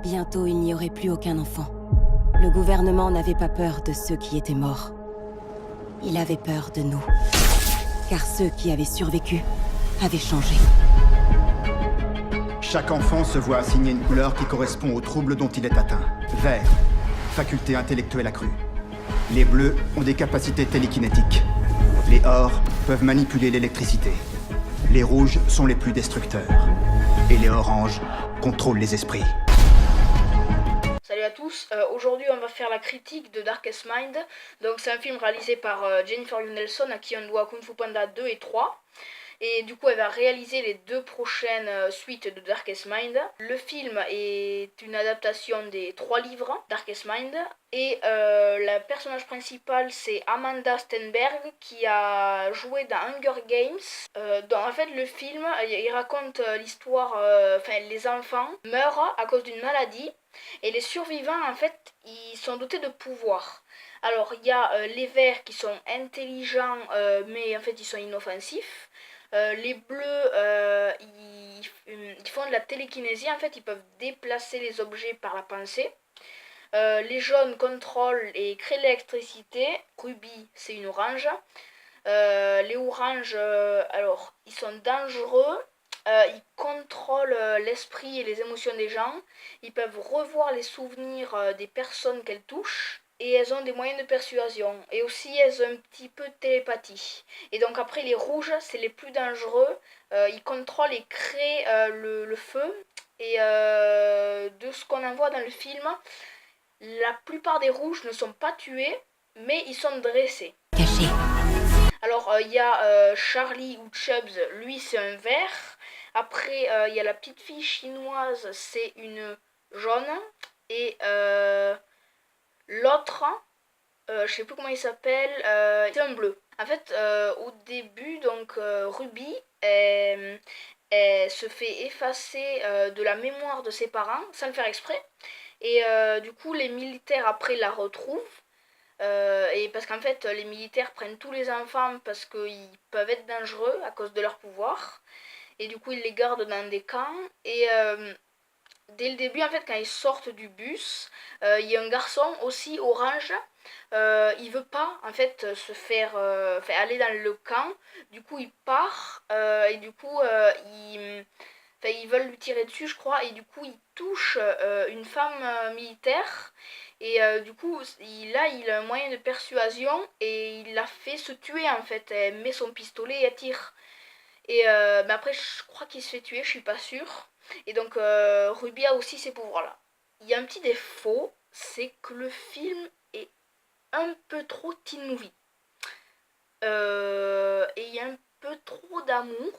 Bientôt, il n'y aurait plus aucun enfant. Le gouvernement n'avait pas peur de ceux qui étaient morts. Il avait peur de nous. Car ceux qui avaient survécu avaient changé. Chaque enfant se voit assigner une couleur qui correspond au trouble dont il est atteint. Vert, faculté intellectuelle accrue. Les bleus ont des capacités télékinétiques. Les ors peuvent manipuler l'électricité. Les rouges sont les plus destructeurs. Et les oranges contrôlent les esprits. Salut à tous, aujourd'hui on va faire la critique de Darkest Mind. Donc c'est un film réalisé par Jennifer Yu Nelson, à qui on doit Kung Fu Panda 2 et 3. Et du coup elle va réaliser les deux prochaines suites de Darkest Mind. Le film est une adaptation des 3 livres Darkest Mind. Et le personnage principal c'est Amanda Stenberg, qui a joué dans Hunger Games. En fait le film il raconte l'histoire, les enfants meurent à cause d'une maladie. Et les survivants, en fait, ils sont dotés de pouvoirs. Alors, il y a les verts qui sont intelligents, mais en fait, ils sont inoffensifs. Les bleus, ils font de la télékinésie. En fait, ils peuvent déplacer les objets par la pensée. Les jaunes contrôlent et créent l'électricité. Ruby, c'est une orange. Les oranges, alors, ils sont dangereux. Ils contrôlent l'esprit et les émotions des gens. Ils peuvent revoir les souvenirs des personnes qu'elles touchent. Et elles ont des moyens de persuasion. Et aussi, elles ont un petit peu de télépathie. Et donc après, les rouges, c'est les plus dangereux. Ils contrôlent et créent le feu. Et de ce qu'on en voit dans le film, la plupart des rouges ne sont pas tués, mais ils sont dressés. Caché. Alors, il y a Charlie ou Chubbs, lui c'est un vert. Après, il y a la petite fille chinoise, c'est une jaune. Et l'autre, je sais plus comment il s'appelle, c'est un bleu. En fait, au début, donc Ruby, elle se fait effacer de la mémoire de ses parents, sans le faire exprès. Et du coup, les militaires après la retrouvent. Et parce qu'en fait, les militaires prennent tous les enfants parce qu'ils peuvent être dangereux à cause de leur pouvoir. Et du coup, ils les gardent dans des camps. Et dès le début, en fait, quand ils sortent du bus, il y a un garçon aussi orange. Il veut pas, en fait, se faire aller dans le camp. Du coup, il part. Et du coup, ils veulent lui tirer dessus, je crois. Et du coup, il touche une femme militaire. Et du coup, il a un moyen de persuasion. Et il la fait se tuer, en fait. Elle met son pistolet et elle tire. Et mais après, je crois qu'il se fait tuer, je suis pas sûre. Et donc, Ruby a aussi ces pouvoirs-là. Il y a un petit défaut, c'est que le film est un peu trop teen movie. Et il y a un peu trop d'amour,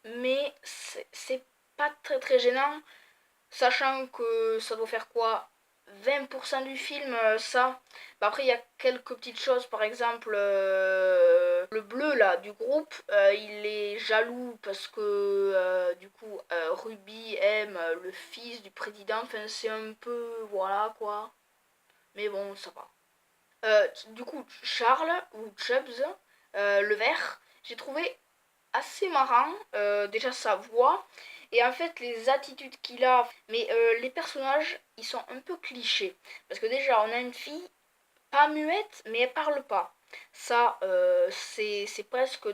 mais c'est pas très très gênant, sachant que ça doit faire quoi, 20% du film, ça. Bah après, il y a quelques petites choses, par exemple, le bleu là du groupe, il est jaloux parce que du coup, Ruby aime le fils du président. Enfin, c'est un peu, voilà quoi. Mais bon, ça va. Du coup, Charles ou Chubbs, le vert, j'ai trouvé assez marrant, déjà sa voix et en fait les attitudes qu'il a. Mais les personnages, ils sont un peu clichés. Parce que déjà, on a une fille pas muette, mais elle parle pas. Ça, c'est presque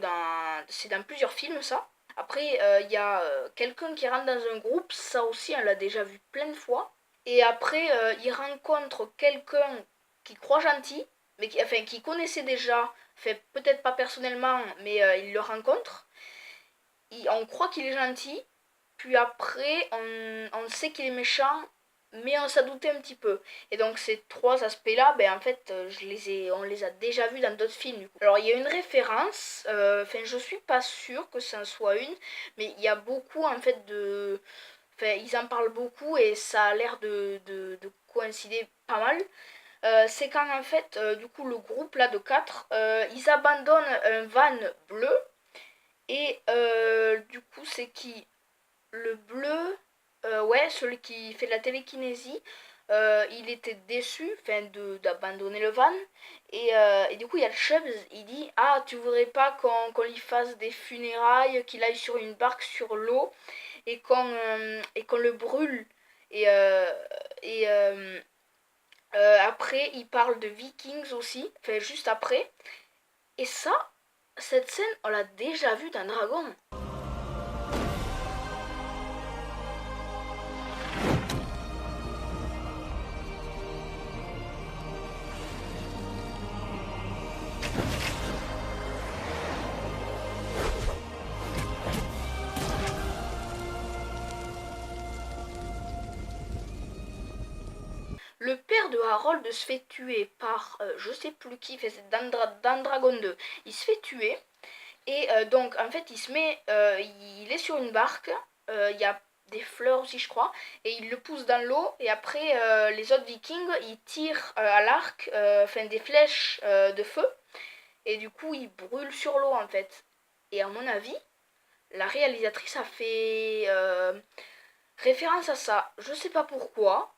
c'est dans plusieurs films, ça. Après, il y a quelqu'un qui rentre dans un groupe, ça aussi, on l'a déjà vu plein de fois. Et après, il rencontre quelqu'un qui croit gentil, mais qui connaissait déjà, fait peut-être pas personnellement, mais il le rencontre. On croit qu'il est gentil, puis après, on sait qu'il est méchant, mais on s'en doutait un petit peu. Et donc ces 3 aspects-là, ben en fait, on les a déjà vus dans d'autres films. Du coup. Alors il y a une référence, je suis pas sûre que ça en soit une, mais il y a beaucoup en fait de... Enfin, ils en parlent beaucoup et ça a l'air de coïncider pas mal. C'est quand en fait, du coup, le groupe là de 4, ils abandonnent un van bleu. Et du coup, c'est qui? Le bleu, ouais, celui qui fait de la télékinésie, il était déçu d'abandonner le van. Et du coup, il y a le Chubbs, il dit: Ah, tu voudrais pas qu'on lui fasse des funérailles, qu'il aille sur une barque sur l'eau et qu'on le brûle. Et, après, il parle de Vikings aussi, enfin juste après. Et ça, cette scène, on l'a déjà vue dans Dragon. Le père de Harold se fait tuer par je sais plus qui, c'est dans Dragon 2. Il se fait tuer et donc en fait il est sur une barque, il y a des fleurs aussi je crois, et il le pousse dans l'eau et après les autres vikings ils tirent à l'arc des flèches de feu et du coup ils brûlent sur l'eau en fait. Et à mon avis, la réalisatrice a fait référence à ça. Je sais pas pourquoi,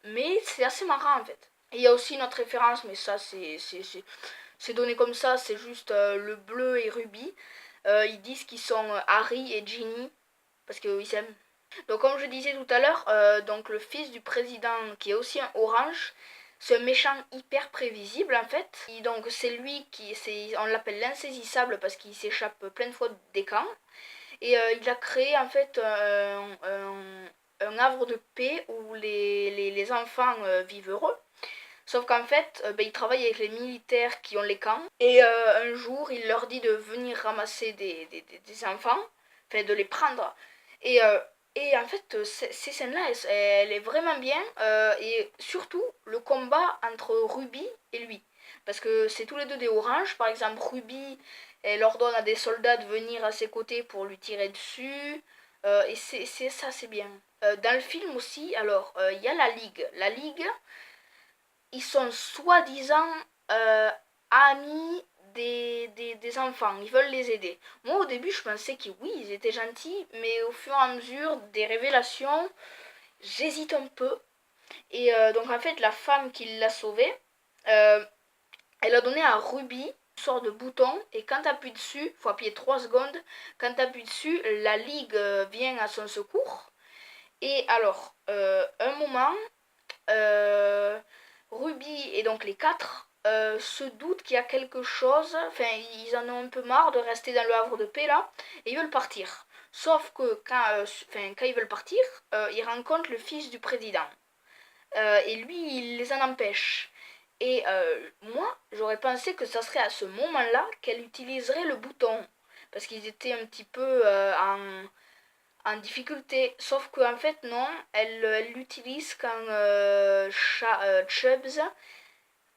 mais c'est assez marrant en fait. Et il y a aussi une autre référence, mais ça c'est donné comme ça, c'est juste le bleu et Ruby. Ils disent qu'ils sont Harry et Ginny, parce qu'ils s'aiment. Donc comme je disais tout à l'heure, donc le fils du président qui est aussi un orange, c'est un méchant hyper prévisible en fait. Et donc c'est lui on l'appelle l'insaisissable parce qu'il s'échappe plein de fois des camps. Et il a créé en fait un havre de paix où les enfants vivent heureux. Sauf qu'en fait, il travaille avec les militaires qui ont les camps. Et un jour, il leur dit de venir ramasser des enfants, enfin de les prendre. Et, euh, et en fait, ces scènes-là, elle est vraiment bien. Et surtout, le combat entre Ruby et lui. Parce que c'est tous les deux des oranges. Par exemple, Ruby, elle ordonne à des soldats de venir à ses côtés pour lui tirer dessus. Et ça, c'est bien. Dans le film aussi, alors, il y a la Ligue. La Ligue, ils sont soi-disant amis des enfants, ils veulent les aider. Moi au début je pensais que oui, ils étaient gentils, mais au fur et à mesure des révélations, j'hésite un peu. Et donc en fait la femme qui l'a sauvé, elle a donné à Ruby une sorte de bouton, et quand tu appuies dessus, faut appuyer 3 secondes, quand tu appuies dessus, la Ligue vient à son secours. Et alors, un moment, Ruby et donc les quatre se doutent qu'il y a quelque chose, enfin ils en ont un peu marre de rester dans le havre de paix là, et ils veulent partir. Sauf que quand ils veulent partir, ils rencontrent le fils du président. Et lui, il les en empêche. Et moi, j'aurais pensé que ça serait à ce moment-là qu'elle utiliserait le bouton. Parce qu'ils étaient un petit peu en difficulté. Sauf qu'en fait, non, elle l'utilise quand Chubbs,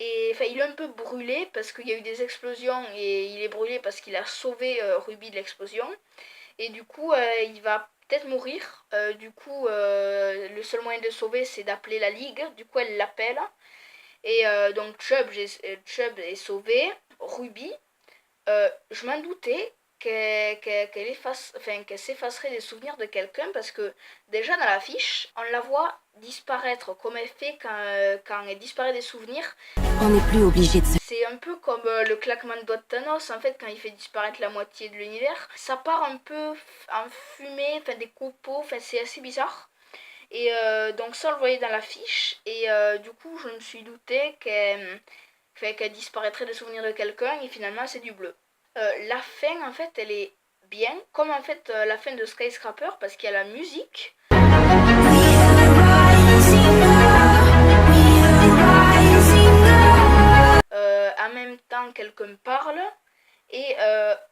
et enfin, il est un peu brûlé parce qu'il y a eu des explosions et il est brûlé parce qu'il a sauvé Ruby de l'explosion. Et du coup, il va peut-être mourir. Du coup, le seul moyen de le sauver, c'est d'appeler la Ligue. Du coup, elle l'appelle. Et donc, Chubbs est sauvé. Ruby, je m'en doutais qu'elle s'effacerait des souvenirs de quelqu'un parce que déjà dans l'affiche, on la voit disparaître comme elle fait quand elle disparaît des souvenirs. On n'est plus obligé de se... C'est un peu comme le claquement de doigts de Thanos en fait quand il fait disparaître la moitié de l'univers. Ça part un peu en fumée, des copeaux, c'est assez bizarre. Et donc ça on le voyait dans l'affiche et du coup je me suis douté qu'elle disparaîtrait des souvenirs de quelqu'un et finalement c'est du bleu. La fin en fait elle est bien, comme en fait la fin de Skyscraper parce qu'il y a la musique. En même temps quelqu'un parle et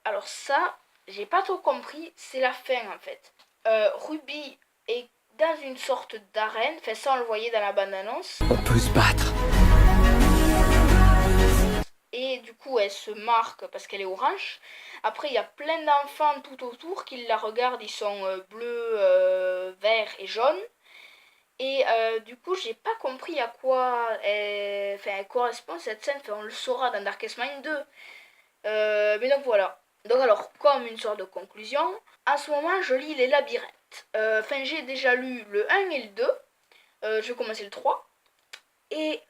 alors ça j'ai pas trop compris, c'est la fin en fait. Ruby est dans une sorte d'arène, ça on le voyait dans la bande-annonce. On peut se battre. Et du coup elle se marque parce qu'elle est orange. Après il y a plein d'enfants tout autour qui la regardent, ils sont bleus, verts et jaunes. Et du coup j'ai pas compris à quoi elle correspond cette scène, on le saura dans Darkest Mind 2. Mais donc voilà. Donc alors, comme une sorte de conclusion, en ce moment je lis les labyrinthes. J'ai déjà lu le 1 et le 2. Je vais commencer le 3. Et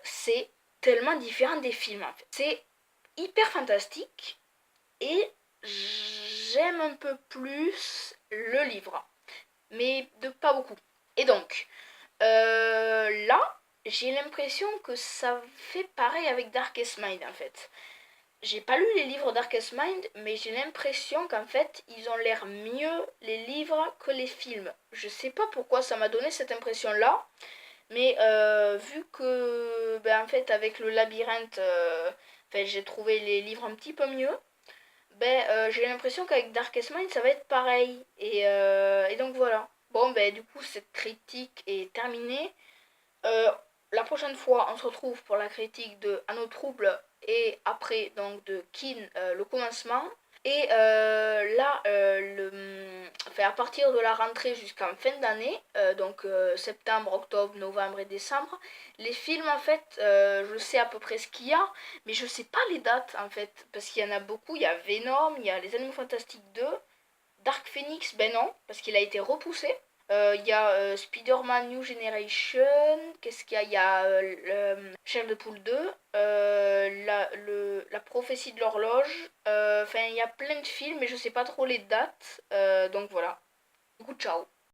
c'est tellement différent des films en fait. C'est hyper fantastique et j'aime un peu plus le livre. Mais de pas beaucoup. Et donc, Là, j'ai l'impression que ça fait pareil avec Darkest Mind en fait. J'ai pas lu les livres Darkest Mind, mais j'ai l'impression qu'en fait, ils ont l'air mieux les livres que les films. Je sais pas pourquoi ça m'a donné cette impression-là, mais vu que, ben, en fait, avec le labyrinthe, enfin, j'ai trouvé les livres un petit peu mieux, ben, j'ai l'impression qu'avec Darkest Mind, ça va être pareil. Et donc voilà. Bon, ben, du coup, cette critique est terminée. Euh, la prochaine fois, on se retrouve pour la critique de Anneau trouble et après donc de Kin, le commencement. Et là, enfin, à partir de la rentrée jusqu'en fin d'année, donc septembre, octobre, novembre et décembre, les films en fait, je sais à peu près ce qu'il y a, mais je sais pas les dates en fait, parce qu'il y en a beaucoup. Il y a Venom, il y a Les Animaux Fantastiques 2, Dark Phoenix, ben non, parce qu'il a été repoussé. Il y a Spider-Man New Generation. Qu'est-ce qu'il y a? Il y a Chair de Poule 2. La prophétie de l'horloge. Enfin, il y a plein de films, mais je sais pas trop les dates. Donc voilà. Du coup, ciao.